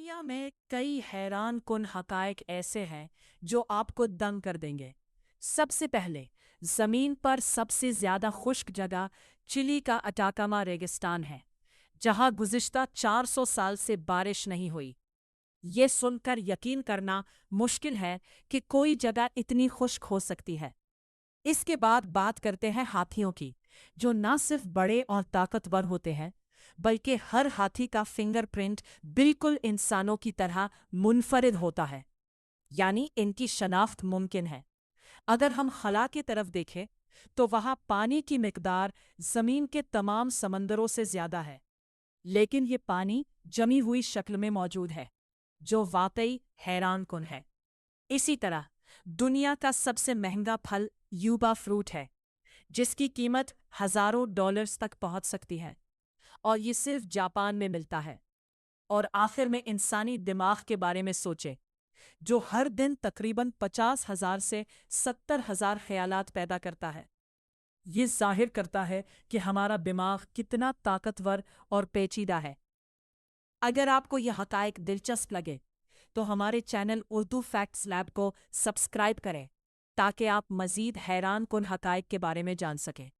दुनिया में कई हैरान कुन हकायक ऐसे हैं जो आपको दंग कर देंगे। सबसे पहले, जमीन पर सबसे ज्यादा खुश्क जगह चिली का अटाकामा रेगिस्तान है, जहां गुज़िश्ता 400 साल से बारिश नहीं हुई। ये सुनकर यकीन करना मुश्किल है कि कोई जगह इतनी खुश्क हो सकती है। इसके बाद बात करते हैं हाथियों की, जो न सिर्फ बड़े और ताकतवर होते हैं, बल्कि हर हाथी का फिंगरप्रिंट बिल्कुल इंसानों की तरह मुनफरिद होता है, यानी इनकी शनाख्त मुमकिन है। अगर हम खला की तरफ देखें, तो वहाँ पानी की मिकदार ज़मीन के तमाम समंदरों से ज़्यादा है, लेकिन ये पानी जमी हुई शक्ल में मौजूद है, जो वाकई हैरान कुन है। इसी तरह दुनिया का सबसे महंगा फल यूबा फ्रूट है, जिसकी कीमत हज़ारों डॉलर्स तक पहुंच सकती है, और ये सिर्फ जापान में मिलता है। और आखिर में इंसानी दिमाग के बारे में सोचें, जो हर दिन तकरीबन 50,000 से 70,000 ख्यालात पैदा करता है। ये जाहिर करता है कि हमारा दिमाग कितना ताकतवर और पेचीदा है। अगर आपको यह हकायक दिलचस्प लगे, तो हमारे चैनल उर्दू फैक्ट्स लैब को सब्सक्राइब करें, ताकि आप मज़ीद हैरान कुन हकायक के बारे में जान सकें।